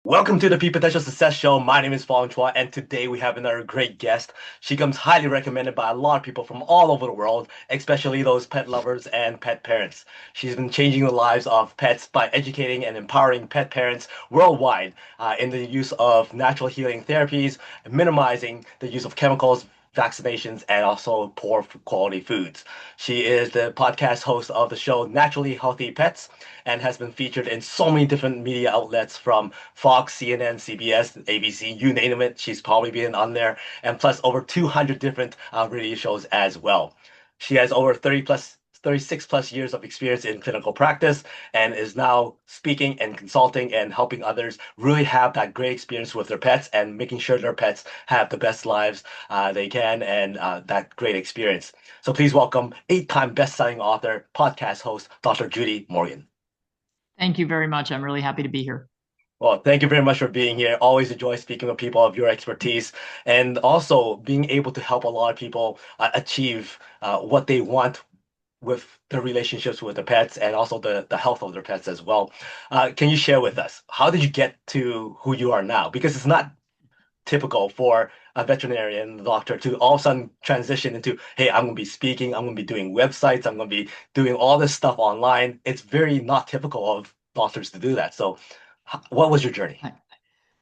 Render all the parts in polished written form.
Welcome to the Potential Success Show. My name is Fong, and today we have another great guest. She comes highly recommended by a lot of people from all over the world, especially those pet lovers and pet parents. She's been changing the lives of pets by educating and empowering pet parents worldwide in the use of natural healing therapies, minimizing the use of chemicals, vaccinations, and also poor quality foods. She is the podcast host of the show Naturally Healthy Pets and has been featured in so many different media outlets from Fox, CNN, CBS, ABC, you name it. She's probably been on there, and plus over 200 different radio shows as well. She has over 36 plus years of experience in clinical practice and is now speaking and consulting and helping others really have that great experience with their pets and making sure their pets have the best lives they can and that great experience. So please welcome eight-time best-selling author, podcast host, Dr. Judy Morgan. Thank you very much. I'm really happy to be here. Well, thank you very much for being here. Always enjoy speaking with people of your expertise and also being able to help a lot of people achieve what they want with their relationships with their pets and also the health of their pets as well. Can you share with us, how did you get to who you are now? Because it's not typical for a veterinarian doctor to all of a sudden transition into, hey, I'm going to be speaking, I'm going to be doing websites, I'm going to be doing all this stuff online. It's very not typical of doctors to do that. So what was your journey?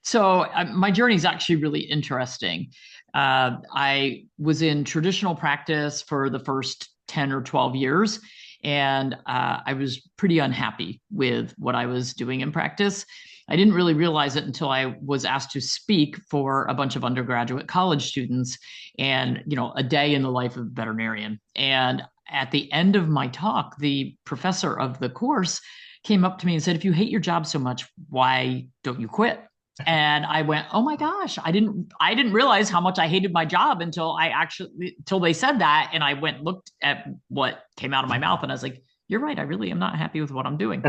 So my journey is actually really interesting. I was in traditional practice for the first 10 or 12 years, and I was pretty unhappy with what I was doing in practice. I didn't really realize it until I was asked to speak for a bunch of undergraduate college students and, a day in the life of a veterinarian. And at the end of my talk, the professor of the course came up to me and said, "If you hate your job so much, why don't you quit?" And I went, "Oh my gosh, I didn't realize how much I hated my job until they said that." And I went and looked at what came out of my mouth and I was like, "You're right, I really am not happy with what I'm doing."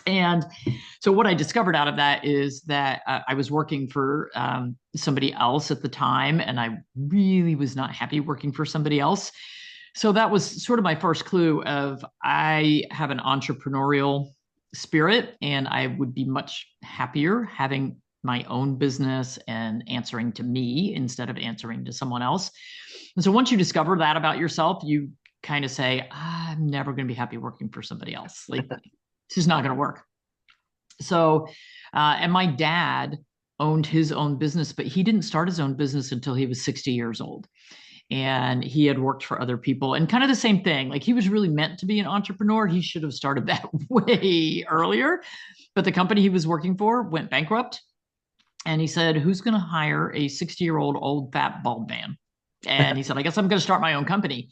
And so what I discovered out of that is that I was working for somebody else at the time, and I really was not happy working for somebody else. So that was sort of my first clue of I have an entrepreneurial spirit, and I would be much happier having my own business and answering to me instead of answering to someone else. And so once you discover that about yourself, you kind of say, "I'm never going to be happy working for somebody else. Like, it's just not going to work." So, and my dad owned his own business, but he didn't start his own business until he was 60 years old. And he had worked for other people and kind of the same thing. Like, he was really meant to be an entrepreneur. He should have started that way earlier. But the company he was working for went bankrupt. And he said, "Who's going to hire a 60-year-old old fat bald man?" And he said, "I guess I'm going to start my own company."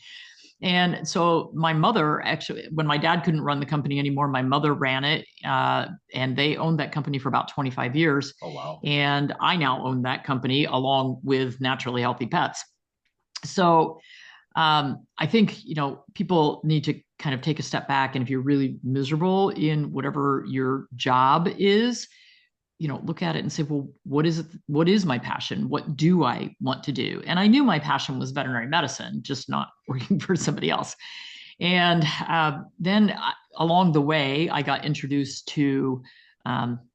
And so my mother, actually, when my dad couldn't run the company anymore, my mother ran it, and they owned that company for about 25 years. Oh, wow. And I now own that company along with Naturally Healthy Pets. So I think, people need to kind of take a step back. And if you're really miserable in whatever your job is, look at it and say, well, what is it? What is my passion? What do I want to do? And I knew my passion was veterinary medicine, just not working for somebody else. And then along the way, I got introduced to,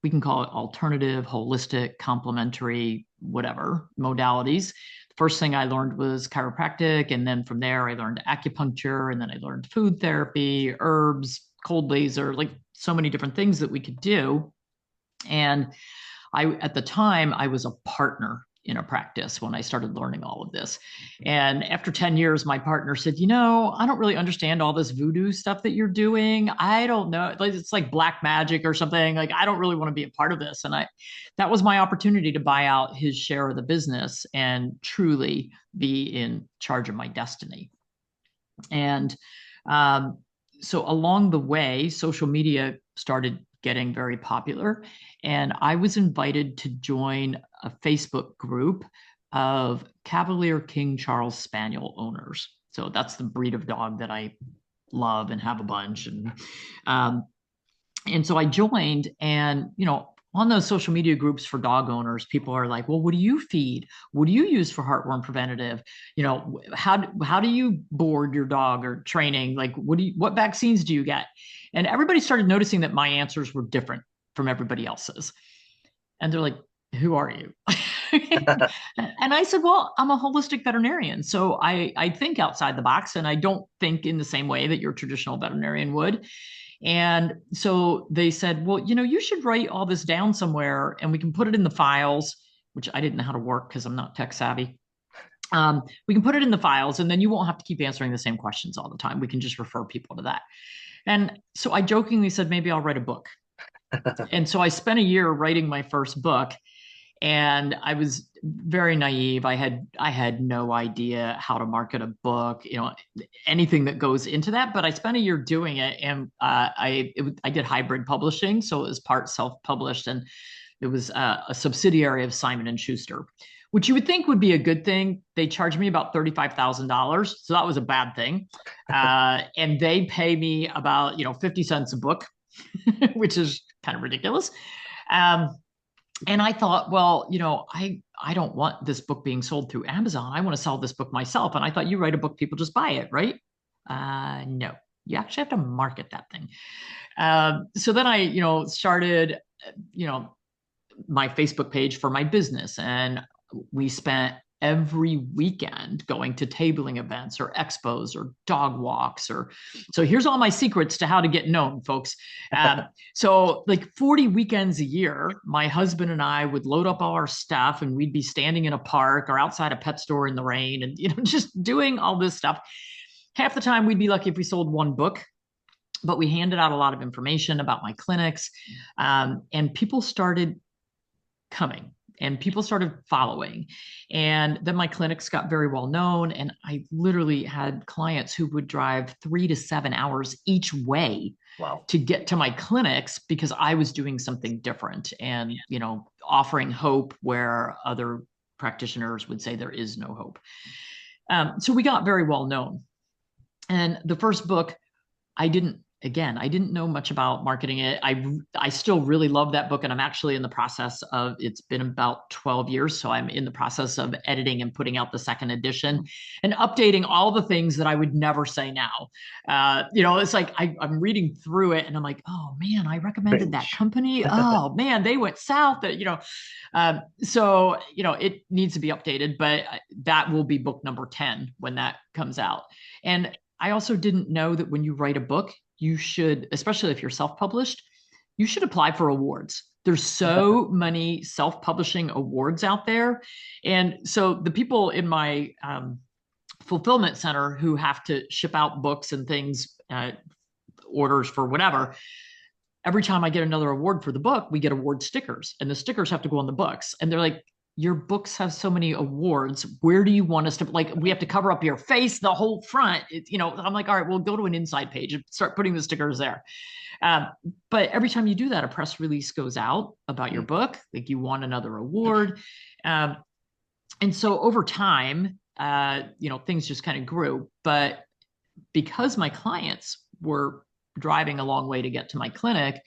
we can call it alternative, holistic, complementary, whatever modalities. The first thing I learned was chiropractic. And then from there, I learned acupuncture. And then I learned food therapy, herbs, cold laser, like so many different things that we could do. And at the time, I was a partner in a practice when I started learning all of this. And after 10 years, my partner said, "I don't really understand all this voodoo stuff that you're doing. I don't know. It's like black magic or something. Like, I don't really want to be a part of this." And that was my opportunity to buy out his share of the business and truly be in charge of my destiny. And so along the way, social media started getting very popular. And I was invited to join a Facebook group of Cavalier King Charles Spaniel owners. So that's the breed of dog that I love and have a bunch. And so I joined, and on those social media groups for dog owners, people are like, "Well, what do you feed? What do you use for heartworm preventative? How do you board your dog or training? Like, what vaccines do you get?" And everybody started noticing that my answers were different from everybody else's. And they're like, who are you? And I said, well, I'm a holistic veterinarian. So I think outside the box and I don't think in the same way that your traditional veterinarian would. And so they said, well, you should write all this down somewhere and we can put it in the files, which I didn't know how to work because I'm not tech savvy. We can put it in the files and then you won't have to keep answering the same questions all the time. We can just refer people to that. And so I jokingly said, maybe I'll write a book. And so I spent a year writing my first book and I was very naive. I had no idea how to market a book, anything that goes into that. But I spent a year doing it, and I did hybrid publishing, so it was part self-published, and it was a subsidiary of Simon and Schuster, which you would think would be a good thing. They charged me about $35,000, so that was a bad thing, and they pay me about 50 cents a book, which is kind of ridiculous. Um, and I thought, well, I don't want this book being sold through Amazon. I want to sell this book myself. And I thought, you write a book, people just buy it, right? No, you actually have to market that thing. So then I, started, my Facebook page for my business, and we spent every weekend going to tabling events or expos or dog walks. So here's all my secrets to how to get known, folks. So like 40 weekends a year, my husband and I would load up all our stuff and we'd be standing in a park or outside a pet store in the rain and just doing all this stuff. Half the time we'd be lucky if we sold one book, but we handed out a lot of information about my clinics, and people started coming and people started following. And then my clinics got very well known. And I literally had clients who would drive 3 to 7 hours each way Wow. to get to my clinics because I was doing something different and, offering hope where other practitioners would say there is no hope. So we got very well known. And the first book, I didn't know much about marketing it. I still really love that book, and I'm actually in the process of, it's been about 12 years, so I'm in the process of editing and putting out the second edition and updating all the things that I would never say now. It's like I'm reading through it and I'm like, oh man, I recommended that company. Oh man, they went south. So it needs to be updated, but that will be book number 10 when that comes out. And I also didn't know that when you write a book, you should, especially if you're self-published, you should apply for awards. There's so many self-publishing awards out there. And so the people in my fulfillment center who have to ship out books and things, orders for whatever, every time I get another award for the book, we get award stickers, and the stickers have to go on the books. And they're like, your books have so many awards. Where do you want us to, like, we have to cover up your face, the whole front. I'm like, all right, we'll go to an inside page and start putting the stickers there. But every time you do that, a press release goes out about your book, like you won another award. And so over time, things just kind of grew. But because my clients were driving a long way to get to my clinic,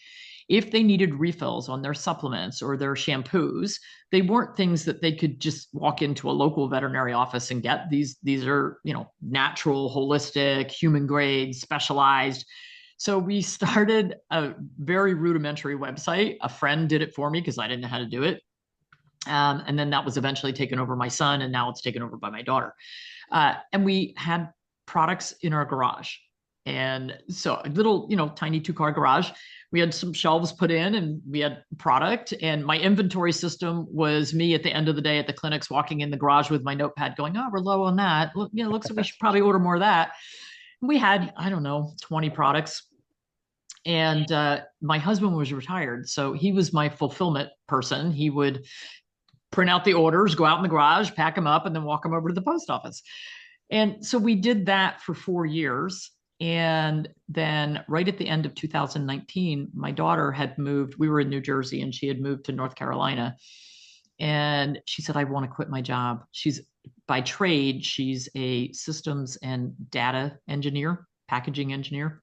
if they needed refills on their supplements or their shampoos, they weren't things that they could just walk into a local veterinary office and get. These are, natural, holistic, human grade, specialized. So we started a very rudimentary website. A friend did it for me because I didn't know how to do it. And then that was eventually taken over by my son, and now it's taken over by my daughter. And we had products in our garage. And so a little, tiny 2-car garage. We had some shelves put in and we had product, and my inventory system was me at the end of the day at the clinics walking in the garage with my notepad going, oh, we're low on that. Look, looks like we should probably order more of that. We had, I don't know, 20 products. And my husband was retired, so he was my fulfillment person. He would print out the orders, go out in the garage, pack them up, and then walk them over to the post office. And so we did that for 4 years. And then right at the end of 2019, my daughter had moved. We were in New Jersey and she had moved to North Carolina. And she said, I want to quit my job. She's by trade, she's a systems and data engineer, packaging engineer.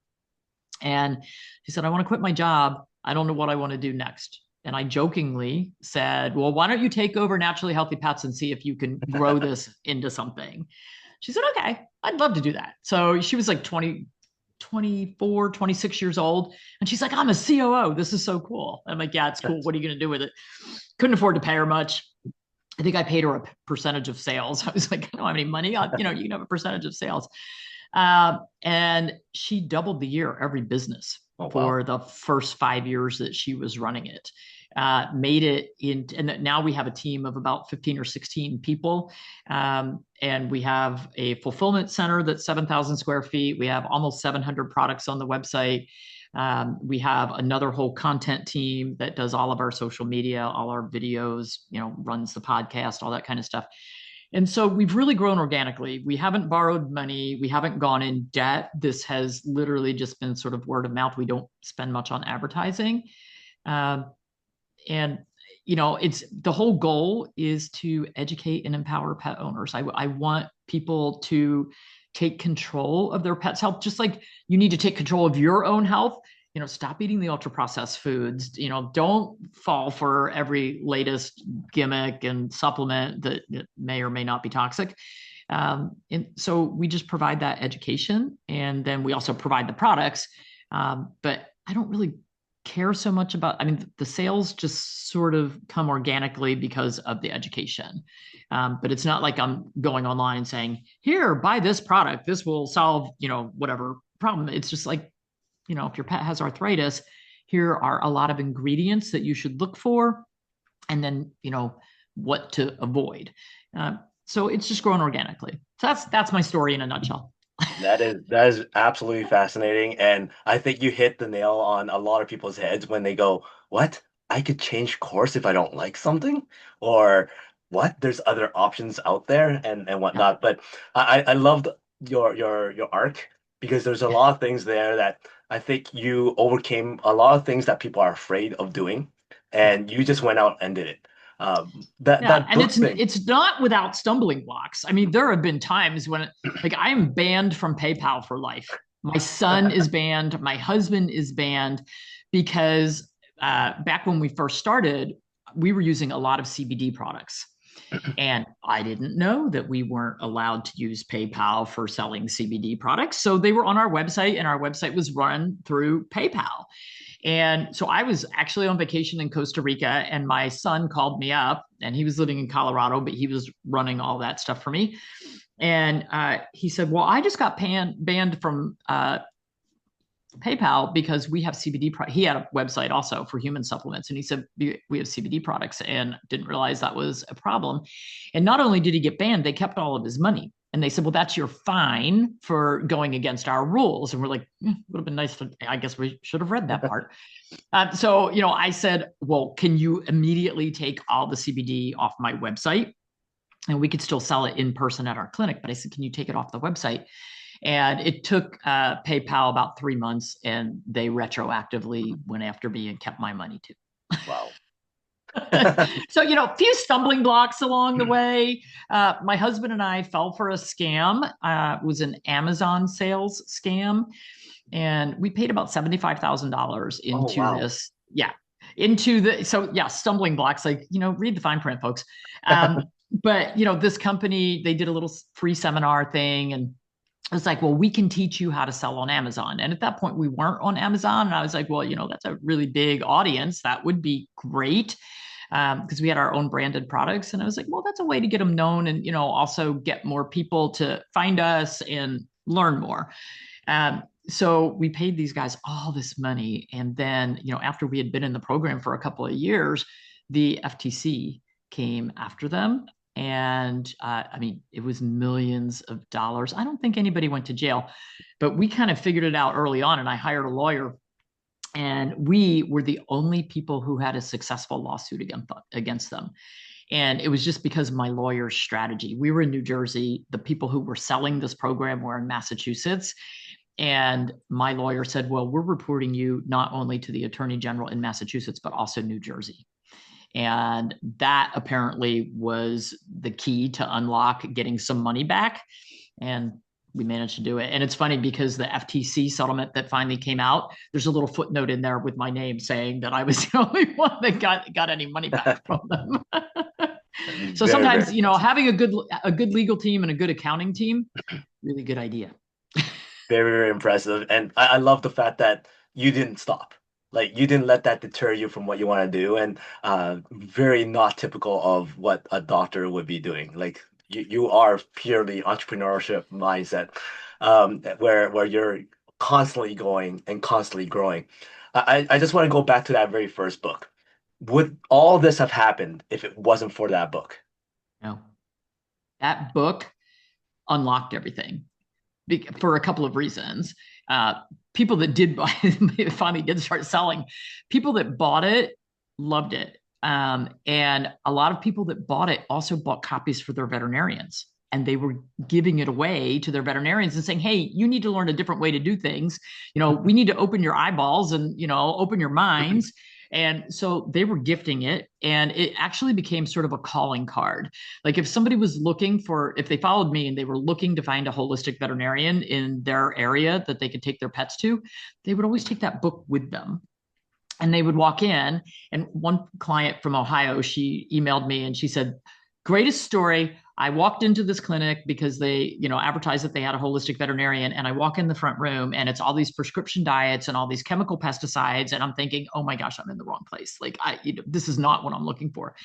And she said, I want to quit my job. I don't know what I want to do next. And I jokingly said, well, why don't you take over Naturally Healthy Pets and see if you can grow this into something? She said, okay, I'd love to do that. So she was like 20 24, 26 years old. And she's like, I'm a COO. This is so cool. I'm like, yeah, it's cool. What are you going to do with it? Couldn't afford to pay her much. I think I paid her a percentage of sales. I was like, I don't have any money. You can have a percentage of sales. And she doubled the year every business Oh, wow. for the first 5 years that she was running it. Made it in, and now we have a team of about 15 or 16 people. And we have a fulfillment center that's 7,000 square feet. We have almost 700 products on the website. We have another whole content team that does all of our social media, all our videos, runs the podcast, all that kind of stuff. And so we've really grown organically. We haven't borrowed money. We haven't gone in debt. This has literally just been sort of word of mouth. We don't spend much on advertising. Um, and it's the whole goal is to educate and empower pet owners. I want people to take control of their pet's health, just like you need to take control of your own health. Stop eating the ultra processed foods. Don't fall for every latest gimmick and supplement that may or may not be toxic. And so we just provide that education, and then we also provide the products. But I don't really care so much about, the sales just sort of come organically because of the education. But it's not like I'm going online and saying, here, buy this product. This will solve, whatever problem. It's just like, if your pet has arthritis, here are a lot of ingredients that you should look for, and then, what to avoid. So it's just grown organically. So that's my story in a nutshell. That is absolutely fascinating, and I think you hit the nail on a lot of people's heads when they go, "What? I could change course if I don't like something?" Or "What? There's other options out there," and Yeah. whatnot. But I loved your arc because there's a lot of things there that I think you overcame a lot of things that people are afraid of doing, and you just went out and did it. That Yeah, that and book it's thing. it's not without stumbling blocks. There have been times when, like, I am banned from PayPal for life. My son is banned. My husband is banned because back when we first started, we were using a lot of CBD products, and I didn't know that we weren't allowed to use PayPal for selling CBD products. So they were on our website, and our website was run through PayPal. And so I was actually on vacation in Costa Rica, and my son called me up, and he was living in Colorado, but he was running all that stuff for me. And he said, well, I just got banned from PayPal because we have CBD. He had a website also for human supplements, and he said we have CBD products, and didn't realize that was a problem. And not only did he get banned, they kept all of his money. And they said, well, that's your fine for going against our rules. And we're like, would have been nice to, I guess we should have read that part. So, I said, well, can you immediately take all the CBD off my website? And we could still sell it in person at our clinic. But I said, can you take it off the website? And it took PayPal about 3 months, and they retroactively went after me and kept my money too. Wow. So, a few stumbling blocks along the way. My husband and I fell for a scam. It was an Amazon sales scam. And we paid about $75,000 Oh, into wow. this. Yeah. So yeah, stumbling blocks, like, read the fine print, folks. But, this company, they did a little free seminar thing, and it's like, well, we can teach you how to sell on Amazon. And at that point, we weren't on Amazon. And I was like, well, that's a really big audience. That would be great, because we had our own branded products. And I was like, well, that's a way to get them known, and, also get more people to find us and learn more. So we paid these guys all this money. And then, after we had been in the program for a couple of years, the FTC came after them. And it was millions of dollars. I don't think anybody went to jail, but we kind of figured it out early on. And I hired a lawyer, and we were the only people who had a successful lawsuit against them. And it was just because of my lawyer's strategy. We were in New Jersey. The people who were selling this program were in Massachusetts. And my lawyer said, well, we're reporting you not only to the attorney general in Massachusetts, but also New Jersey. And that apparently was the key to unlock getting some money back. And we managed to do it. And it's funny because the FTC settlement that finally came out, there's a little footnote in there with my name saying that I was the only one that got any money back from them. So Very, sometimes, very impressive. having a good legal team and a good accounting team, really good idea. very, very impressive. And I love the fact that you didn't stop. Like you didn't let that deter you from what you want to do, and very not typical of what a doctor would be doing. Like you are purely entrepreneurship mindset, where you're constantly going and constantly growing. I just want to go back to that very first book. Would all this have happened if it wasn't for that book? No, that book unlocked everything for a couple of reasons. Uh, People that did buy it finally did start selling. People that bought it loved it. And a lot of people that bought it also bought copies for their veterinarians. And they were giving it away to their veterinarians and saying, hey, you need to learn a different way to do things. We need to open your eyeballs and, open your minds. And so they were gifting it, and it actually became sort of a calling card. Like if somebody was looking for, if they followed me and they were looking to find a holistic veterinarian in their area that they could take their pets to, they would always take that book with them. And they would walk in, and one client from Ohio, she emailed me and she said, greatest story. I walked into this clinic because they, advertised that they had a holistic veterinarian. And I walk in the front room and it's all these prescription diets and all these chemical pesticides. And I'm thinking, oh my gosh, I'm in the wrong place. Like this is not what I'm looking for.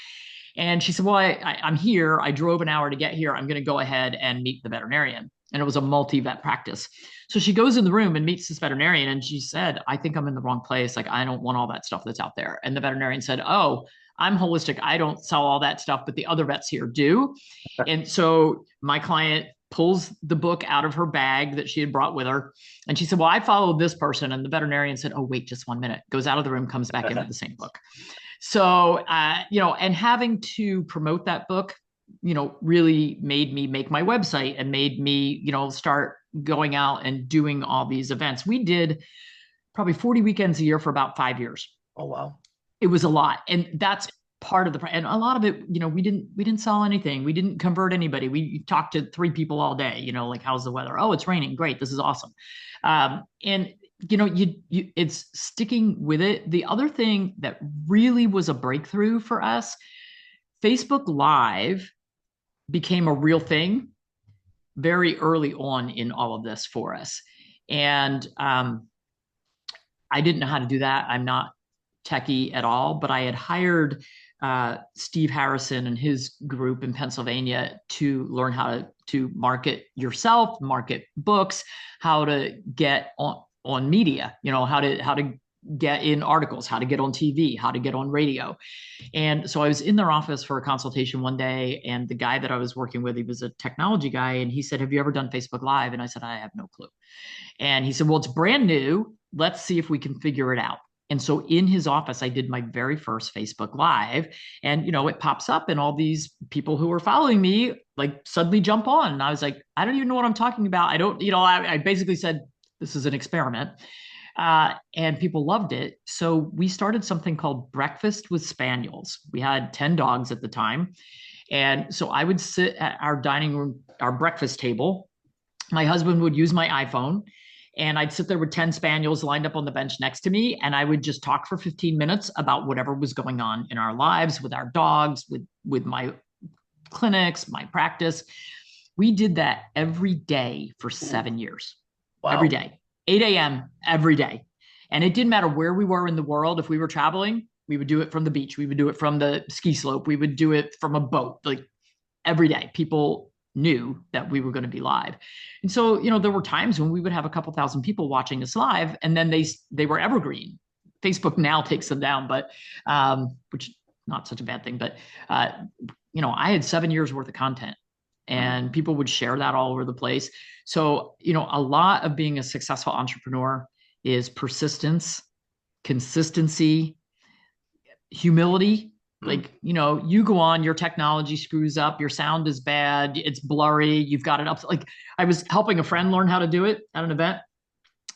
And she said, well, I'm here. I drove an hour to get here. I'm going to go ahead and meet the veterinarian. And it was a multi-vet practice. So she goes in the room and meets this veterinarian. And she said, I think I'm in the wrong place. Like, I don't want all that stuff that's out there. And the veterinarian said, oh, I'm holistic. I don't sell all that stuff, but the other vets here do. And so my client pulls the book out of her bag that she had brought with her. And she said, well, I followed this person. And the veterinarian said, oh, wait, just 1 minute, goes out of the room, comes back in with the same book. So, and having to promote that book, really made me make my website and made me, start going out and doing all these events. We did probably 40 weekends a year for about 5 years. Oh, wow. It was a lot. And that's part of and a lot of it, we didn't sell anything. We didn't convert anybody. We talked to 3 people all day, like, how's the weather? Oh, it's raining. Great. This is awesome. And it's sticking with it. The other thing that really was a breakthrough for us, Facebook Live became a real thing very early on in all of this for us. And I didn't know how to do that. I'm not techie at all, but I had hired Steve Harrison and his group in Pennsylvania to learn how to market yourself, market books, how to get on media, how to get in articles, how to get on TV, how to get on radio. And so I was in their office for a consultation one day, and the guy that I was working with, he was a technology guy, and he said, have you ever done Facebook Live? And I said, I have no clue. And he said, well, it's brand new. Let's see if we can figure it out. And so in his office, I did my very first Facebook Live, and, it pops up and all these people who are following me, like, suddenly jump on. And I was like, I don't even know what I'm talking about. I don't, I basically said, this is an experiment. And people loved it. So we started something called Breakfast with Spaniels. We had 10 dogs at the time. And so I would sit at our dining room, our breakfast table. My husband would use my iPhone, and I'd sit there with 10 spaniels lined up on the bench next to me. And I would just talk for 15 minutes about whatever was going on in our lives, with our dogs, with my clinics, my practice. We did that every day for 7 years. Wow. Every day, 8 a.m. every day. And it didn't matter where we were in the world. If we were traveling, we would do it from the beach. We would do it from the ski slope. We would do it from a boat. Like, every day, people knew that we were going to be live. And so, there were times when we would have a couple thousand people watching us live, and then they were evergreen. Facebook now takes them down, but which not such a bad thing. But I had 7 years worth of content, and people would share that all over the place. So, a lot of being a successful entrepreneur is persistence, consistency, humility. Like, you go on, your technology screws up, your sound is bad, it's blurry, you've got it up. Like, I was helping a friend learn how to do it at an event,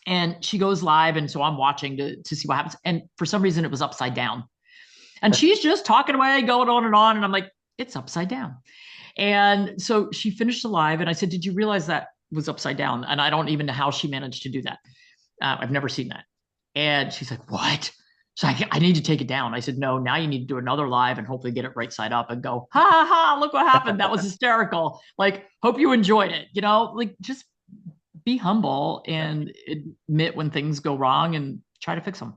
and she goes live. And so I'm watching to see what happens. And for some reason, it was upside down. And she's just talking away, going on. And I'm like, it's upside down. And so she finished the live, and I said, did you realize that was upside down? And I don't even know how she managed to do that. I've never seen that. And she's like, what? So I need to take it down. I said, no, now you need to do another live and hopefully get it right side up and go, ha ha ha, look what happened. That was hysterical. Like, hope you enjoyed it. Like, just be humble and admit when things go wrong and try to fix them.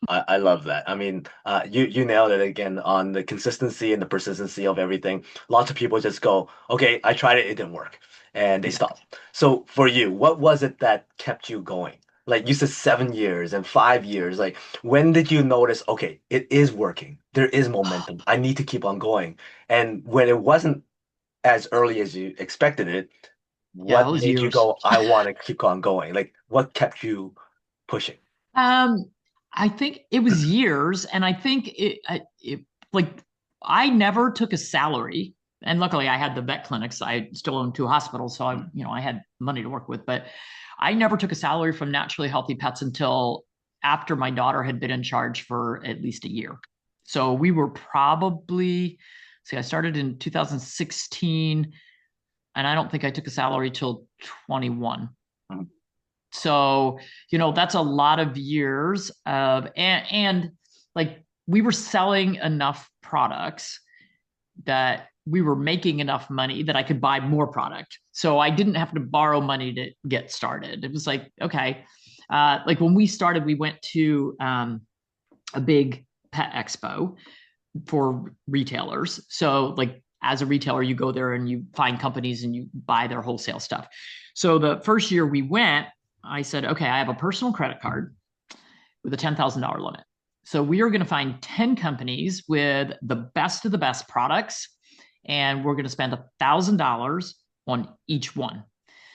I love that. I mean, you nailed it again on the consistency and the persistency of everything. Lots of people just go, okay, I tried it, it didn't work, and they Yeah. stop. So for you, what was it that kept you going? Like you said, 7 years and 5 years. Like when did you notice, okay, it is working. There is momentum. I need to keep on going. And when it wasn't as early as you expected it, Yeah, it what was made you years. go, I want to keep on going? Like what kept you pushing? Um, I think it was years, and I think like I never took a salary, and luckily I had the vet clinics. I still own two hospitals, so I had money to work with. But I never took a salary from Naturally Healthy Pets until after my daughter had been in charge for at least a year. So we were probably, see, I started in 2016, and I don't think I took a salary till 21. Mhm. So, that's a lot of years of and like we were selling enough products that we were making enough money that I could buy more product. So I didn't have to borrow money to get started. It was like, okay. Like when we started, we went to a big pet expo for retailers. So like as a retailer, you go there and you find companies and you buy their wholesale stuff. So the first year we went, I said, okay, I have a personal credit card with a $10,000 limit. So we are going to find 10 companies with the best of the best products, and we're going to spend $1,000 on each one.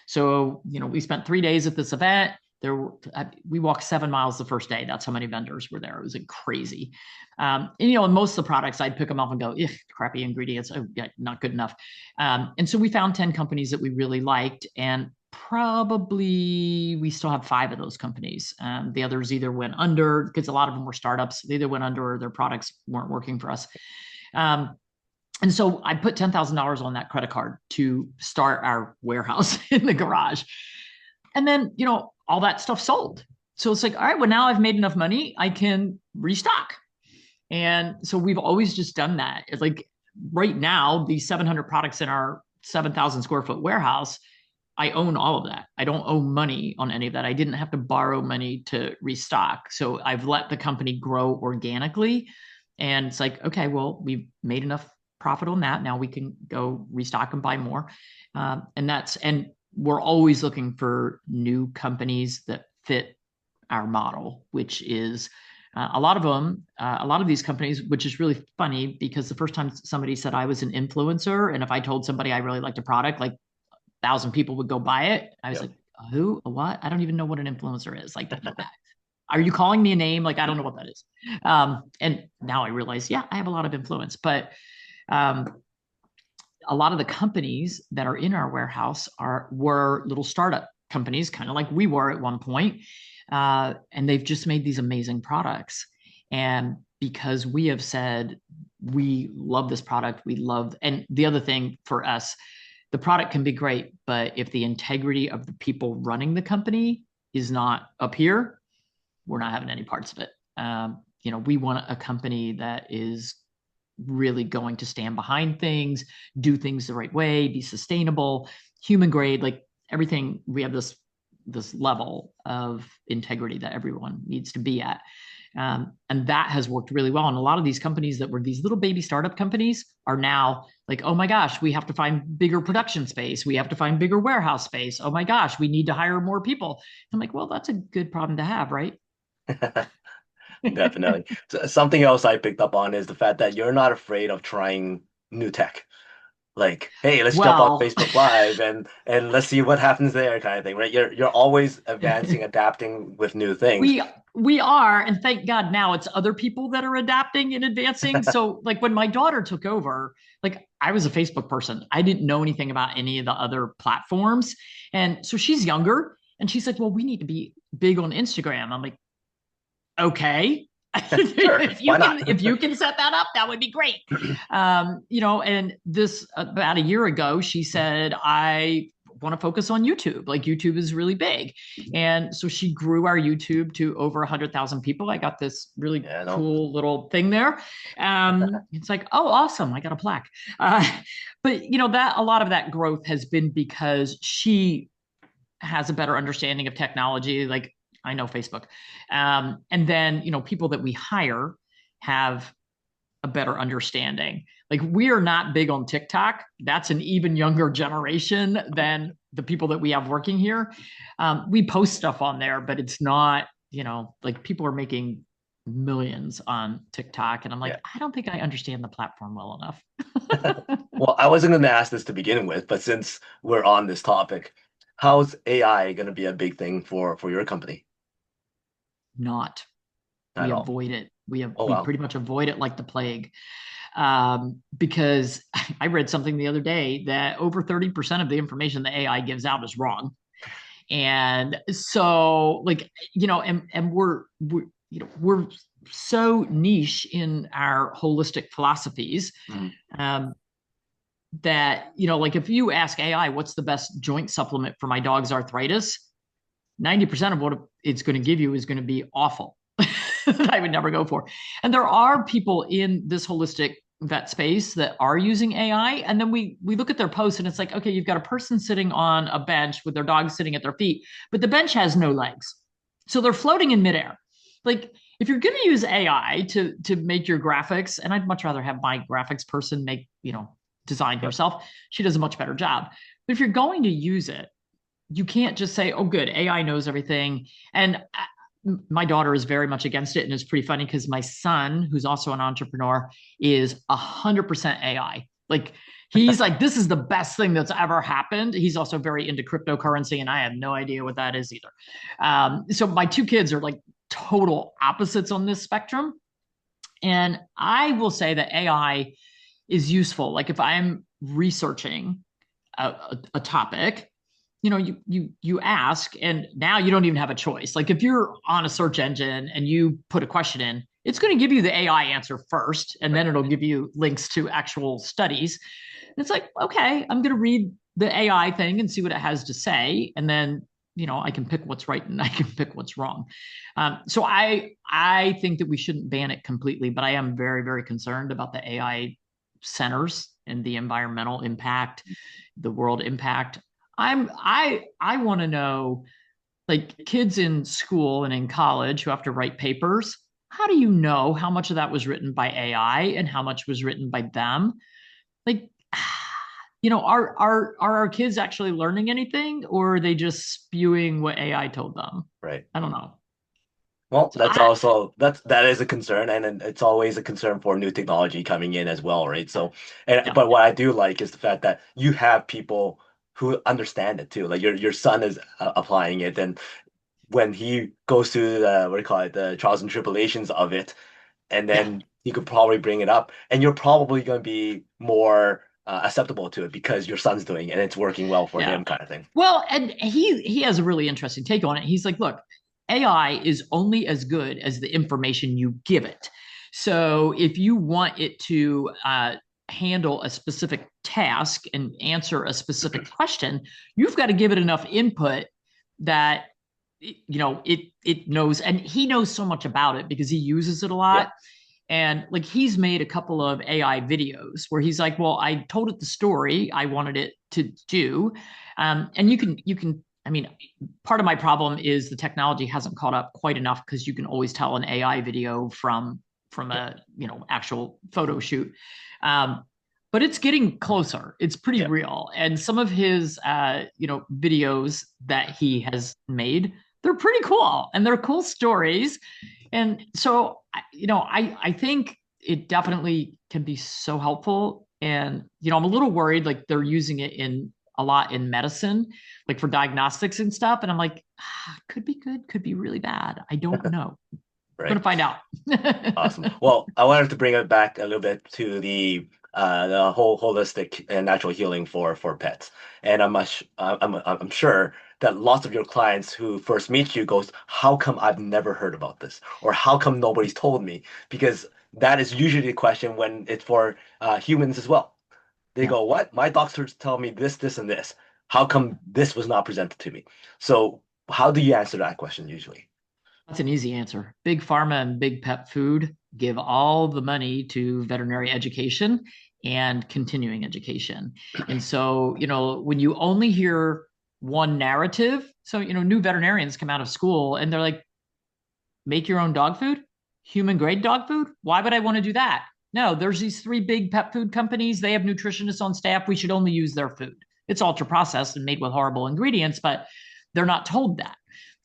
So, we spent 3 days at this event. We walked 7 miles the first day. That's how many vendors were there. It was crazy. And most of the products, I'd pick them up and go, crappy ingredients. Oh, yeah, not good enough. And so we found 10 companies that we really liked, and probably we still have 5 of those companies. The others either went under because a lot of them were startups. They either went under or their products weren't working for us. Um, and so I put $10,000 on that credit card to start our warehouse in the garage. And then, all that stuff sold. So it's like, all right, well, now I've made enough money, I can restock. And so we've always just done that. It's like right now, the 700 products in our 7,000 square foot warehouse, I own all of that. I don't owe money on any of that. I didn't have to borrow money to restock. So I've let the company grow organically. And it's like, okay, well, we've made enough profit on that. Now we can go restock and buy more. And we're always looking for new companies that fit our model, which is a lot of these companies, which is really funny because the first time somebody said I was an influencer, and if I told somebody I really liked a product, like 1,000 people would go buy it. I was Yeah. like, who? A what? I don't even know what an influencer is. Like, are you calling me a name? Like, I don't know what that is. And now I realize, yeah, I have a lot of influence, but um, a lot of the companies that are in our warehouse were little startup companies, kind of like we were at one point. And they've just made these amazing products. And because we have said we love this product, and the other thing for us, the product can be great, but if the integrity of the people running the company is not up here, we're not having any parts of it. We want a company that is really going to stand behind things, do things the right way, be sustainable, human grade, like everything. We have this level of integrity that everyone needs to be at. And that has worked really well. And a lot of these companies that were these little baby startup companies are now like, oh my gosh, we have to find bigger production space. We have to find bigger warehouse space. Oh my gosh, we need to hire more people. I'm like, well, that's a good problem to have, right? Definitely. Something else I picked up on is the fact that you're not afraid of trying new tech. Like, hey, let's jump on Well, Facebook Live and let's see what happens there, kind of thing, right? You're always advancing, adapting with new things. we we are, and thank God now it's other people that are adapting and advancing. So like when my daughter took over, like I was a Facebook person. I didn't know anything about any of the other platforms. And so she's younger and she's like, well, we need to be big on Instagram. I'm like, okay. Sure, why not? If you can set that up, that would be great. And this about a year ago, she said, I want to focus on YouTube. Like YouTube is really big. And so she grew our YouTube to over 100,000 people. I got this really Yeah, no. cool little thing there. It's like, oh, awesome. I got a plaque. But that a lot of that growth has been because she has a better understanding of technology, like I know Facebook. And then, people that we hire have a better understanding. Like we are not big on TikTok. That's an even younger generation than the people that we have working here. We post stuff on there, but it's not, like people are making millions on TikTok. And I'm like, Yeah. I don't think I understand the platform well enough. Well, I wasn't going to ask this to begin with, but since we're on this topic, how's AI going to be a big thing for your company? Not. At We all? avoid it. Oh, We wow. pretty much avoid it like the plague. Because I read something the other day that over 30% of the information the AI gives out is wrong. And so, like, and we're so niche in our holistic philosophies, Mhm. um, that, like if you ask AI, what's the best joint supplement for my dog's arthritis? 90% of what it's going to give you is going to be awful. That I would never go for. And there are people in this holistic vet space that are using AI. And then we look at their posts and it's like, okay, you've got a person sitting on a bench with their dog sitting at their feet, but the bench has no legs. So they're floating in midair. Like if you're going to use AI to make your graphics, and I'd much rather have my graphics person make, design Yep. herself. She does a much better job. But if you're going to use it, you can't just say, oh, good, AI knows everything. And my daughter is very much against it. And it's pretty funny because my son, who's also an entrepreneur, is 100% AI. Like, he's like, this is the best thing that's ever happened. He's also very into cryptocurrency, and I have no idea what that is either. So my two kids are like total opposites on this spectrum. And I will say that AI is useful. Like, if I'm researching a topic, you ask, and now you don't even have a choice. Like if you're on a search engine and you put a question in, it's going to give you the AI answer first, and Right. then it'll give you links to actual studies. And it's like, okay, I'm going to read the AI thing and see what it has to say, and then I can pick what's right and I can pick what's wrong. So I think that we shouldn't ban it completely, but I am very, very concerned about the AI centers and the environmental impact, the world impact. I want to know, like, kids in school and in college who have to write papers, how do you know how much of that was written by AI and how much was written by them? Like, are our kids actually learning anything, or are they just spewing what AI told them? Right. I don't know. Well, So that's I also that is a concern, and then it's always a concern for new technology coming in as well, right? So, and yeah. but what I do like is the fact that you have people who understand it too. Like your son is applying it, and when he goes through the what do you call it, the trials and tribulations of it, and Yeah. then you could probably bring it up, and you're probably going to be more acceptable to it because your son's doing it and it's working well for Yeah. him, kind of thing. Well, and he has a really interesting take on it. He's like, look, AI is only as good as the information you give it. So if you want it to handle a specific task and answer a specific question, you've got to give it enough input that it knows, and he knows so much about it because he uses it a Yeah. lot. And like he's made a couple of AI videos where he's like, well, I told it the story I wanted it to do. And you can, I mean, part of my problem is the technology hasn't caught up quite enough because you can always tell an AI video from Yeah. a, actual photo shoot. Um, but it's getting closer. It's pretty Yeah. real. And some of his, videos that he has made, they're pretty cool and they're cool stories. And so, I think it definitely can be so helpful. And, I'm a little worried, like they're using it in a lot in medicine, like for diagnostics and stuff. And I'm like, could be good, could be really bad. I don't know. I'm Right. gonna find out. Awesome. Well, I wanted to bring it back a little bit to the whole holistic and natural healing for pets. And I'm sure that lots of your clients who first meet you goes, "How come I've never heard about this?" Or "How come nobody's told me?" Because that is usually the question when it's for humans as well. They Yeah, go, "What? My doctors tell me this, this, and this. How come this was not presented to me?" So, how do you answer that question usually? that's an easy answer. Big pharma and big pet food give all the money to veterinary education and continuing education. And so, when you only hear one narrative. So, new veterinarians come out of school and they're like, make your own dog food, human grade dog food. Why would I want to do that? No, there's these three big pet food companies. They have nutritionists on staff. We should only use their food. It's ultra processed and made with horrible ingredients, but they're not told that.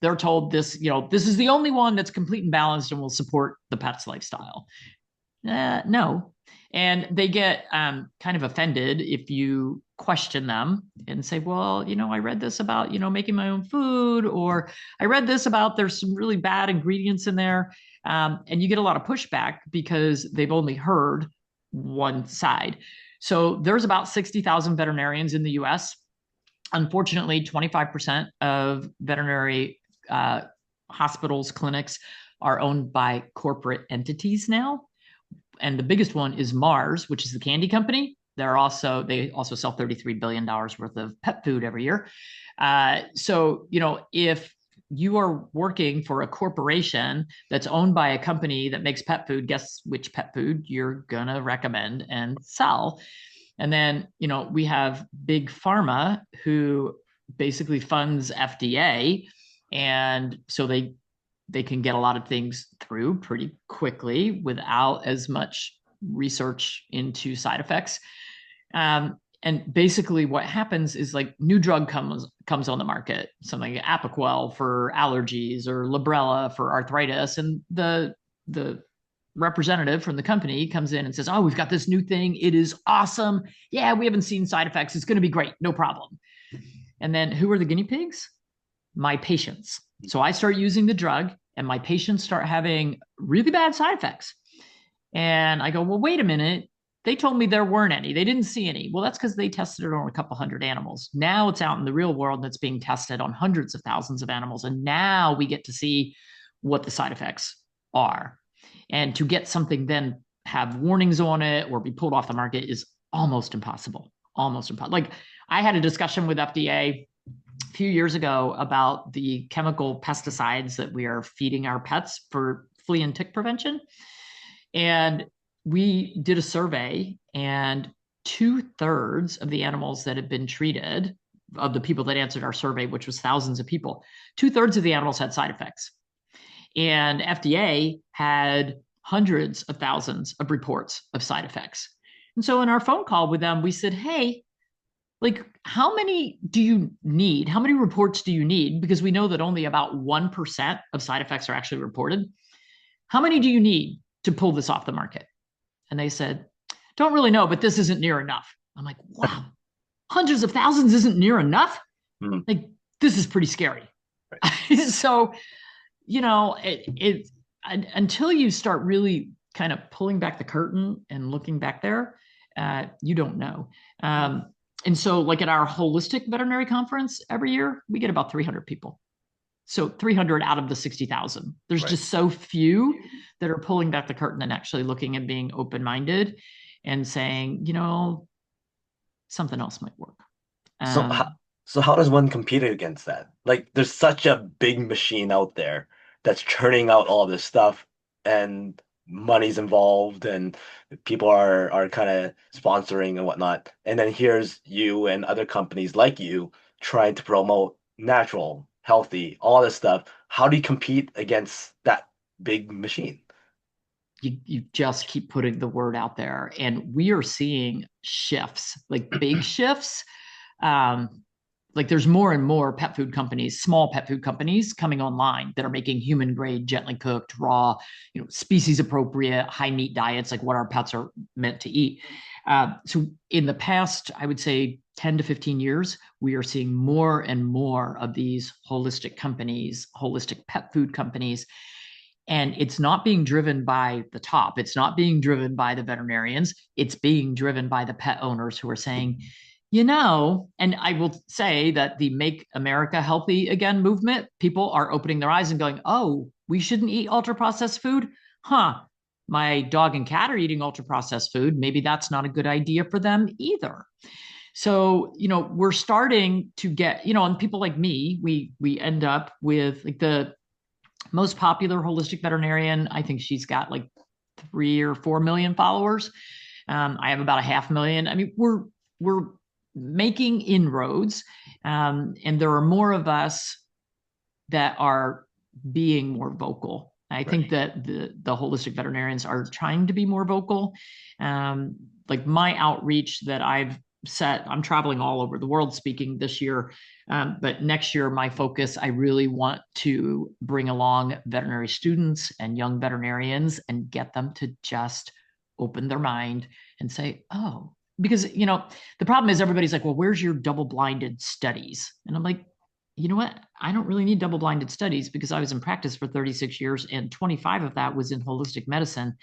They're told this, this is the only one that's complete and balanced and will support the pet's lifestyle. No. And they get kind of offended if you question them and say, well, I read this about, making my own food, or I read this about there's some really bad ingredients in there. And you get a lot of pushback because they've only heard one side. So there's about 60,000 veterinarians in the US. Unfortunately, 25% of veterinary hospitals, clinics are owned by corporate entities now. And the biggest one is Mars, which is the candy company. They also sell $33 billion worth of pet food every year. So, if you are working for a corporation that's owned by a company that makes pet food, guess which pet food you're going to recommend and sell. And then, we have big pharma who basically funds FDA. And so they can get a lot of things through pretty quickly without as much research into side effects. And basically what happens is like new drug comes on the market, something like Apoquel for allergies or Librela for arthritis. And the representative from the company comes in and says, oh, we've got this new thing. It is awesome. Yeah, we haven't seen side effects. It's going to be great. No problem. And then who are the guinea pigs? My patients. So I start using the drug and my patients start having really bad side effects. And I go, well, wait a minute. They told me there weren't any. They didn't see any. Well, that's because they tested it on a couple hundred animals. Now it's out in the real world and it's being tested on hundreds of thousands of animals. And now we get to see what the side effects are. And to get something then have warnings on it or be pulled off the market is almost impossible. Almost impossible. Like I had a discussion with FDA a few years ago about the chemical pesticides that we are feeding our pets for flea and tick prevention. And we did a survey, and 2/3 of the animals that had been treated, of the people that answered our survey, which was thousands of people, 2/3 of the animals had side effects. And FDA had hundreds of thousands of reports of side effects. And so in our phone call with them, we said, hey, like, how many do you need? How many reports do you need? Because we know that only about 1% of side effects are actually reported. How many do you need to pull this off the market? And they said, don't really know, but this isn't near enough. I'm like, wow, hundreds of thousands isn't near enough? Mm-hmm. Like, this is pretty scary. Right. So, until you start really kind of pulling back the curtain and looking back there, you don't know. And so like at our holistic veterinary conference every year, we get about 300 people. So 300 out of the 60,000. There's right. just so few that are pulling back the curtain and actually looking and being open-minded and saying, something else might work. So how does one compete against that? Like there's such a big machine out there that's churning out all this stuff and money's involved and people are kind of sponsoring and whatnot. And then here's you and other companies like you trying to promote natural, healthy, all this stuff. How do you compete against that big machine? You just keep putting the word out there. And we are seeing shifts, like big shifts. Like there's more and more pet food companies, small pet food companies coming online that are making human grade, gently cooked, raw, species appropriate, high meat diets, like what our pets are meant to eat. So in the past, I would say 10 to 15 years, we are seeing more and more of these holistic companies, holistic pet food companies. And it's not being driven by the top. It's not being driven by the veterinarians. It's being driven by the pet owners who are saying, and I will say that the Make America Healthy Again movement, people are opening their eyes and going, oh, we shouldn't eat ultra-processed food? Huh, my dog and cat are eating ultra-processed food. Maybe that's not a good idea for them either. So, we're starting to get, and people like me, we end up with like the most popular holistic veterinarian. I think she's got like 3 or 4 million followers. I have about 500,000. I mean, we're making inroads, and there are more of us that are being more vocal. I think Right. that the holistic veterinarians are trying to be more vocal. Um, like my outreach that I've set, I'm traveling all over the world speaking this year. But next year, my focus, I really want to bring along veterinary students and young veterinarians and get them to just open their mind and say, oh, because, the problem is everybody's like, well, where's your double blinded studies? And I'm like, you know what? I don't really need double blinded studies because I was in practice for 36 years and 25 of that was in holistic medicine.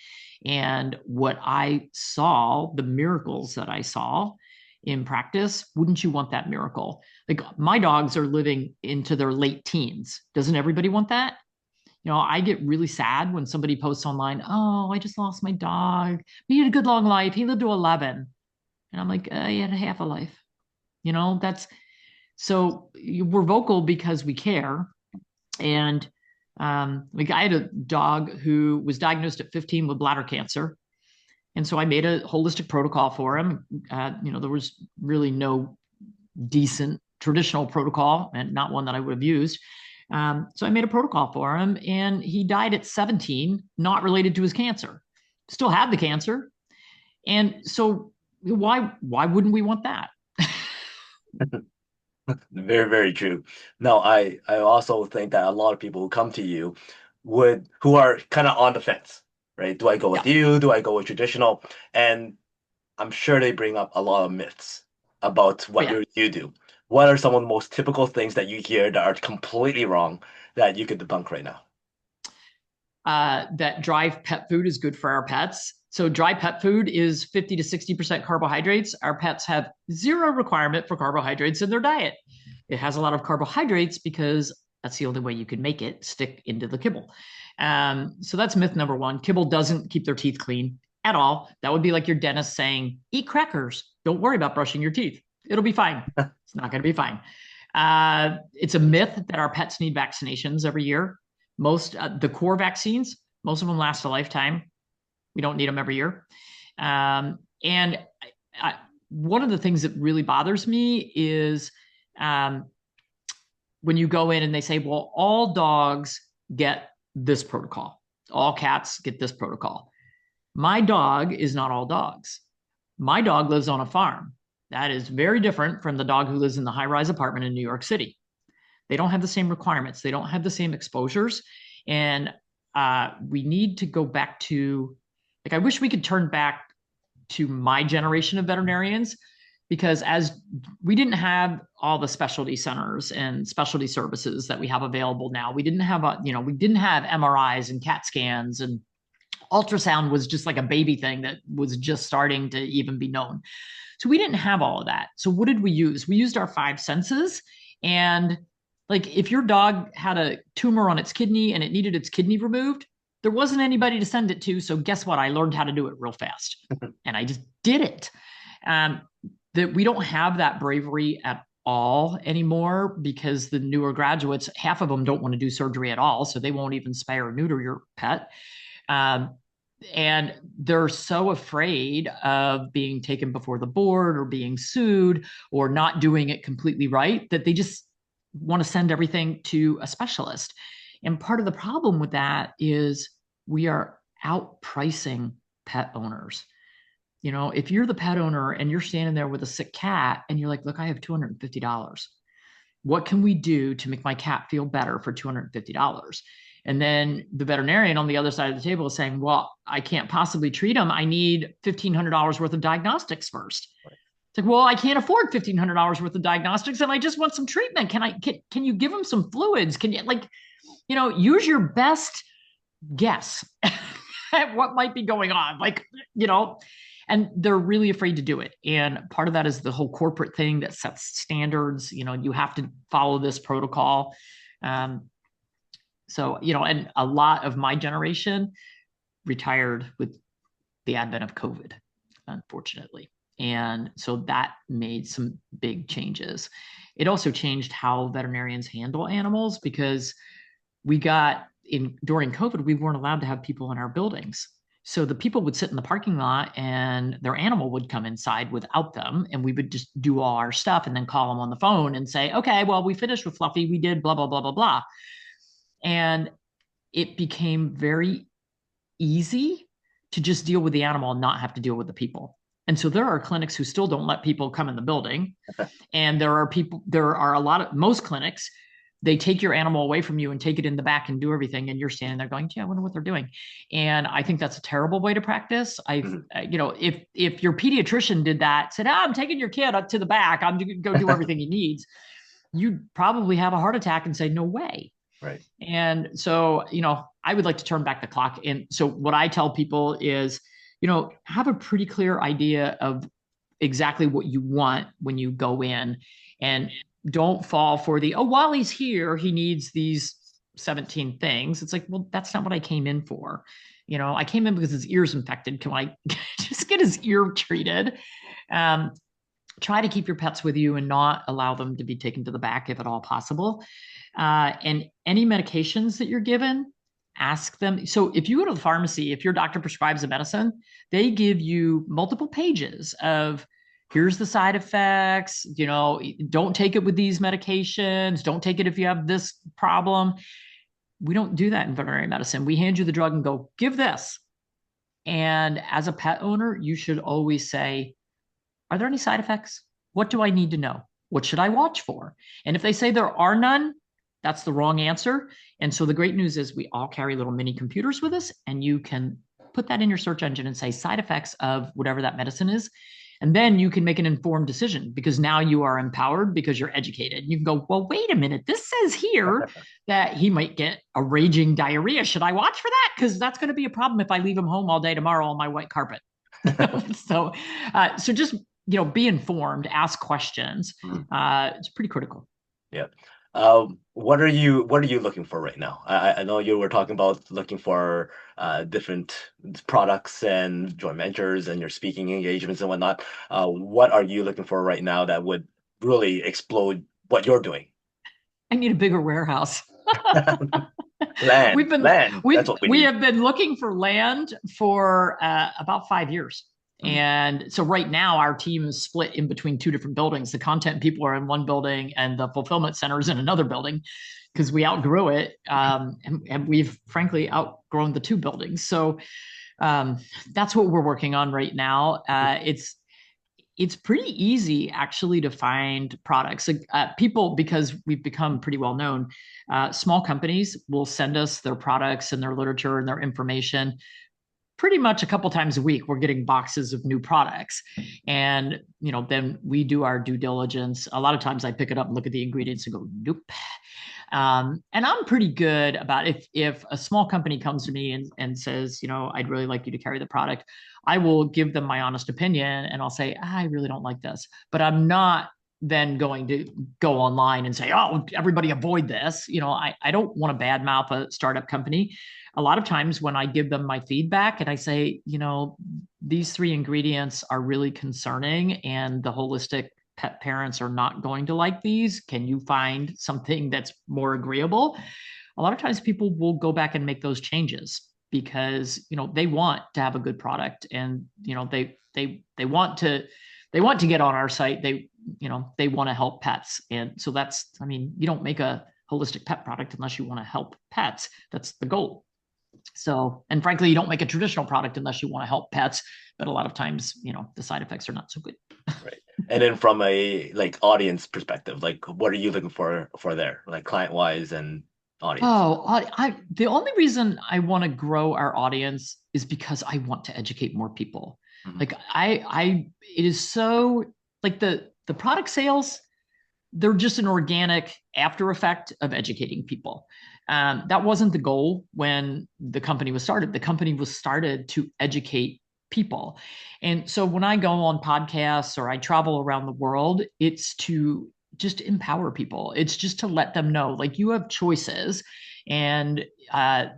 And what I saw, the miracles that I saw in practice, wouldn't you want that miracle? Like my dogs are living into their late teens. Doesn't everybody want that? I get really sad when somebody posts online, oh, I just lost my dog. He had a good long life. He lived to 11. And I'm like, he had a half a life. That's so we're vocal because we care. And like I had a dog who was diagnosed at 15 with bladder cancer. And so I made a holistic protocol for him. There was really no decent traditional protocol and not one that I would have used. So I made a protocol for him and he died at 17, not related to his cancer. Still had the cancer. And so why wouldn't we want that? Very, very true. No, I also think that a lot of people who come to you who are kind of on the fence, right? Do I go with Yeah. you? Do I go with traditional? And I'm sure they bring up a lot of myths about Oh what yeah. you do. What are some of the most typical things that you hear that are completely wrong that you could debunk right now? That dry pet food is good for our pets. So dry pet food is 50 to 60% carbohydrates. Our pets have zero requirement for carbohydrates in their diet. It has a lot of carbohydrates because that's the only way you can make it stick into the kibble. So that's myth number one. Kibble doesn't keep their teeth clean at all. That would be like your dentist saying, eat crackers. Don't worry about brushing your teeth. It'll be fine. It's not going to be fine. It's a myth that our pets need vaccinations every year. The core vaccines, most of them last a lifetime. We don't need them every year. And one of the things that really bothers me is um, when you go in and they say, well, all dogs get this protocol, all cats get this protocol. My dog is not all dogs. My dog lives on a farm. That is very different from the dog who lives in the high rise apartment in New York City. They don't have the same requirements. They don't have the same exposures. And we need to go back to, like, I wish we could turn back to my generation of veterinarians because as we didn't have all the specialty centers and specialty services that we have available now, we didn't have we didn't have MRIs and CAT scans, and ultrasound was just like a baby thing that was just starting to even be known. So we didn't have all of that. So what did we use? We used our five senses. And like if your dog had a tumor on its kidney and it needed its kidney removed, there wasn't anybody to send it to. So guess what? I learned how to do it real fast. And I just did it. Um, that we don't have that bravery at all anymore because the newer graduates, half of them don't want to do surgery at all. So they won't even spay or neuter your pet. Um, and they're so afraid of being taken before the board or being sued or not doing it completely right that they just want to send everything to a specialist. And part of the problem with that is we are outpricing pet owners. If you're the pet owner and you're standing there with a sick cat and you're like, look, I have $250. What can we do to make my cat feel better for $250? And then the veterinarian on the other side of the table is saying, well, I can't possibly treat them. I need $1,500 worth of diagnostics first. It's like, well, I can't afford $1,500 worth of diagnostics and I just want some treatment. Can you give them some fluids? Can you use your best guess at what might be going on? And they're really afraid to do it. And part of that is the whole corporate thing that sets standards. You have to follow this protocol. And a lot of my generation retired with the advent of COVID, unfortunately. And so that made some big changes. It also changed how veterinarians handle animals because during COVID, we weren't allowed to have people in our buildings. So the people would sit in the parking lot and their animal would come inside without them. And we would just do all our stuff and then call them on the phone and say, okay, well, we finished with Fluffy. We did blah, blah, blah, blah, blah. And it became very easy to just deal with the animal and not have to deal with the people. And so there are clinics who still don't let people come in the building. And there are a lot of, most clinics, they take your animal away from you and take it in the back and do everything. And you're standing there going, yeah, I wonder what they're doing. And I think that's a terrible way to practice. If your pediatrician did that, said, I'm taking your kid up to the back, I'm going to go do everything he needs, you'd probably have a heart attack and say, no way. Right. And so, I would like to turn back the clock. And so what I tell people is, have a pretty clear idea of exactly what you want when you go in, and don't fall for the, oh, while he's here, he needs these 17 things. It's like, well, that's not what I came in for. I came in because his ear's infected. Can I just get his ear treated? Try to keep your pets with you and not allow them to be taken to the back if at all possible. And any medications that you're given, ask them. So if you go to the pharmacy, if your doctor prescribes a medicine, they give you multiple pages of, here's the side effects, don't take it with these medications, don't take it if you have this problem. We don't do that in veterinary medicine. We hand you the drug and go, give this. And as a pet owner, you should always say, are there any side effects? What do I need to know? What should I watch for? And if they say there are none, that's the wrong answer. And so the great news is we all carry little mini computers with us, and you can put that in your search engine and say side effects of whatever that medicine is. And then you can make an informed decision, because now you are empowered because you're educated. You can go, well, wait a minute. This says here that he might get a raging diarrhea. Should I watch for that? Because that's going to be a problem if I leave him home all day tomorrow on my white carpet. So just, be informed, ask questions. It's pretty critical. Yeah. What are you looking for right now? I know you were talking about looking for different products and joint ventures and your speaking engagements and whatnot. What are you looking for right now that would really explode what you're doing? I need a bigger warehouse. Land. We have been looking for land for about 5 years. And so right now our team is split in between 2 different buildings. The content people are in one building and the fulfillment center is in another building, because we outgrew it. And we've frankly outgrown the 2 buildings. So that's what we're working on right now. It's pretty easy actually to find products. People, because we've become pretty well known, small companies will send us their products and their literature and their information. Pretty much a couple times a week, we're getting boxes of new products. And, then we do our due diligence. A lot of times I pick it up and look at the ingredients and go, nope. And I'm pretty good about, if a small company comes to me and says, I'd really like you to carry the product, I will give them my honest opinion and I'll say, I really don't like this. But I'm not then going to go online and say, oh, everybody avoid this. I don't want to badmouth a startup company. A lot of times when I give them my feedback and I say, these 3 ingredients are really concerning and the holistic pet parents are not going to like these. Can you find something that's more agreeable? A lot of times people will go back and make those changes because, they want to have a good product, and, they want to get on our site. They want to help pets. And so you don't make a holistic pet product unless you want to help pets. That's the goal. So, and frankly, you don't make a traditional product unless you want to help pets, but a lot of times, the side effects are not so good. Right. And then from a audience perspective, what are you looking for there, client wise and audience? Oh, the only reason I want to grow our audience is because I want to educate more people. It is so the product sales, they're just an organic after effect of educating people. That wasn't the goal when the company was started. The company was started to educate people. And so when I go on podcasts or I travel around the world, it's to just empower people. It's just to let them know, you have choices, and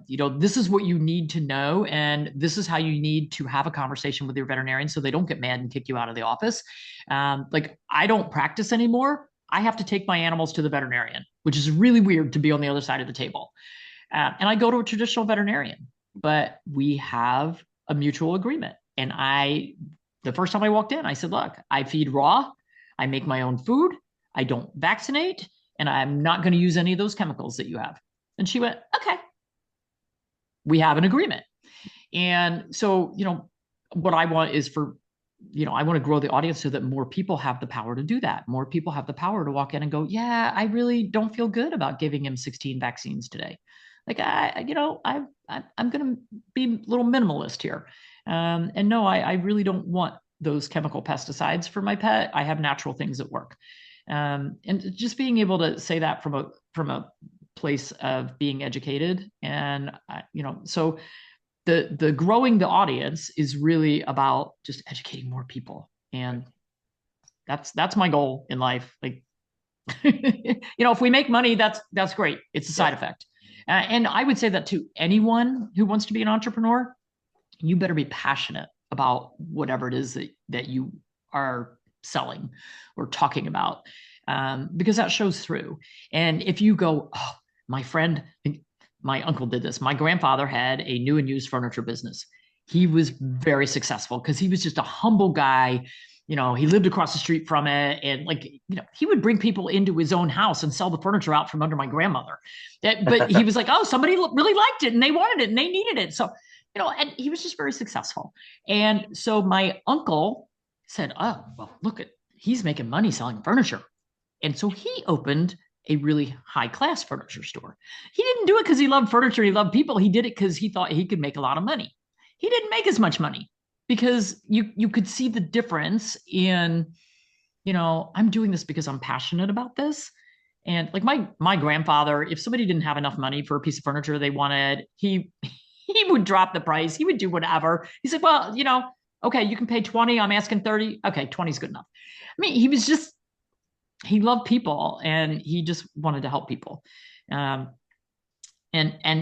this is what you need to know, and this is how you need to have a conversation with your veterinarian so they don't get mad and kick you out of the office. I don't practice anymore. I have to take my animals to the veterinarian, which is really weird to be on the other side of the table. And I go to a traditional veterinarian, but we have a mutual agreement. And the first time I walked in, I said, look, I feed raw, I make my own food, I don't vaccinate, and I'm not going to use any of those chemicals that you have. And she went, okay, we have an agreement. And so, what I want is I want to grow the audience so that more people have the power to do that. More people have the power to walk in and go, yeah, I really don't feel good about giving him 16 vaccines today. Like I'm going to be a little minimalist here. And no, I really don't want those chemical pesticides for my pet. I have natural things that work. And just being able to say that from a place of being educated, and so the growing the audience is really about just educating more people, and that's my goal in life. Like, if we make money, that's great. It's a side effect. And I would say that to anyone who wants to be an entrepreneur, you better be passionate about whatever it is that you are selling or talking about, because that shows through. And if you go, oh, my uncle did this. My grandfather had a new and used furniture business. He was very successful because he was just a humble guy. He lived across the street from it. And he would bring people into his own house and sell the furniture out from under my grandmother. But he was like, oh, somebody really liked it and they wanted it and they needed it. So, and he was just very successful. And so my uncle said, oh, well, look, he's making money selling furniture. And so he opened a really high class furniture store. He didn't do it because he loved furniture, he loved people. He did it because he thought he could make a lot of money. He didn't make as much money because you could see the difference in, I'm doing this because I'm passionate about this. And like my grandfather, if somebody didn't have enough money for a piece of furniture they wanted, he would drop the price. He would do whatever. He said, well, okay, you can pay 20. I'm asking 30. Okay, 20 is good enough. I mean, he loved people and he just wanted to help people. And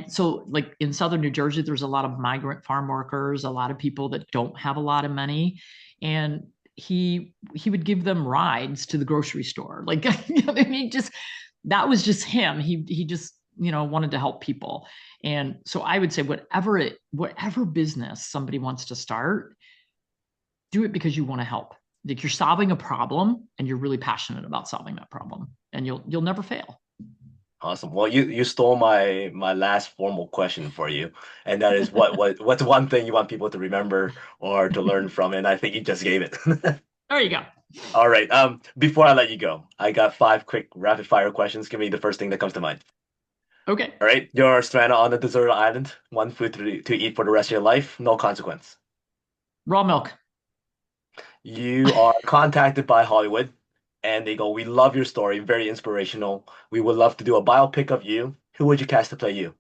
so like in Southern New Jersey, there's a lot of migrant farm workers, a lot of people that don't have a lot of money. And he would give them rides to the grocery store. Like, I mean, that was just him. He just, wanted to help people. And so I would say whatever business somebody wants to start, do it because you want to help. Like, you're solving a problem and you're really passionate about solving that problem, and you'll never fail. Awesome. Well, you stole my last formal question for you, and that is what's one thing you want people to remember or to learn from? And I think you just gave it. There you go. All right. Before I let you go, I got five quick rapid fire questions. Give me the first thing that comes to mind. Okay. All right. You're stranded on a deserted island, one food to eat for the rest of your life, no consequence. Raw milk. You are contacted by Hollywood, and they go, "We love your story, very inspirational. We would love to do a biopic of you. Who would you cast to play you?"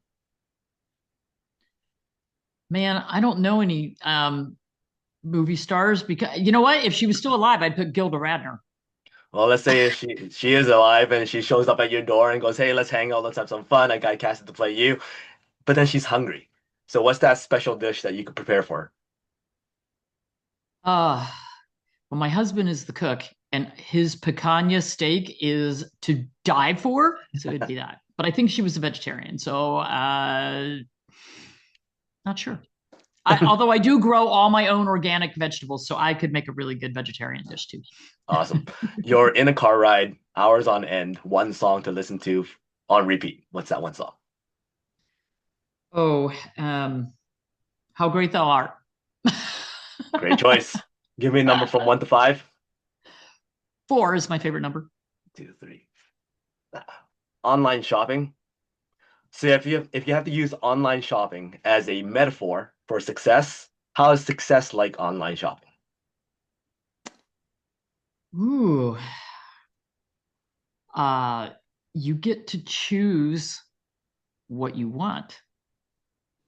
Man, I don't know any movie stars, because you know what? If she was still alive, I'd put Gilda Radner. Well, let's say if she is alive and she shows up at your door and goes, "Hey, let's hang out, let's have some fun. I got casted to play you," but then she's hungry. So what's that special dish that you could prepare for her? Uh, well, my husband is the cook, and his picanha steak is to die for. So it'd be that. But I think she was a vegetarian, so not sure. Although I do grow all my own organic vegetables, so I could make a really good vegetarian dish too. Awesome. You're in a car ride, hours on end, one song to listen to on repeat. What's that one song? Oh, how great thou art. Great choice. Give me a number from 1 to 5. 4 is my favorite number. 2, 3. Online shopping. So if you have to use online shopping as a metaphor for success, how is success like online shopping? Ooh. Uh, you get to choose what you want.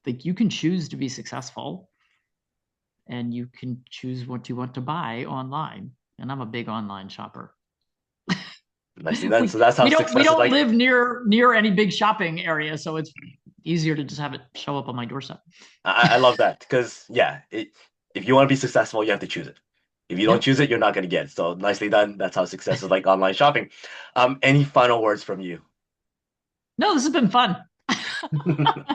Like, you can choose to be successful, and you can choose what you want to buy online. And I'm a big online shopper. Nicely done. So that's how we don't success is like. live near any big shopping area, so it's easier to just have it show up on my doorstep. I love that because yeah, if you want to be successful, you have to choose it. If you don't Yep. choose it, you're not going to get it. So nicely done. That's how success is like online shopping. Any final words from you? No, this has been fun.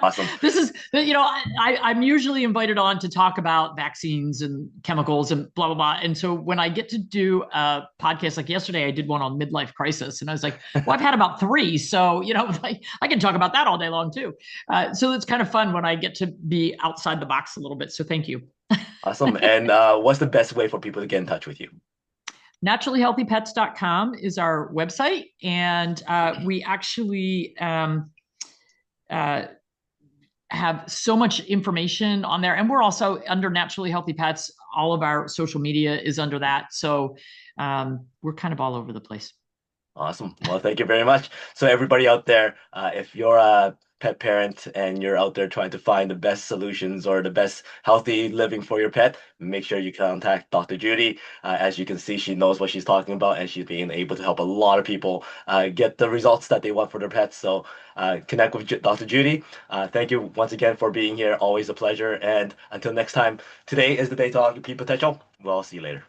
Awesome. This is, I'm usually invited on to talk about vaccines and chemicals and blah, blah, blah. And so when I get to do a podcast like yesterday, I did one on midlife crisis. And I was like, well, I've had about three. So, like I can talk about that all day long too. So it's kind of fun when I get to be outside the box a little bit. So thank you. Awesome. And what's the best way for people to get in touch with you? Naturallyhealthypets.com is our website. And we actually uh, have so much information on there. And we're also under Naturally Healthy Pets. All of our social media is under that. So we're kind of all over the place. Awesome. Well, thank you very much. So everybody out there, if you're a pet parent and you're out there trying to find the best solutions or the best healthy living for your pet, make sure you contact Dr. Judy. As you can see, she knows what she's talking about and she's being able to help a lot of people get the results that they want for their pets. So connect with Dr. Judy. Thank you once again for being here. Always a pleasure. And until next time, today is the day to unlock your peak potential. Well, I'll see you later.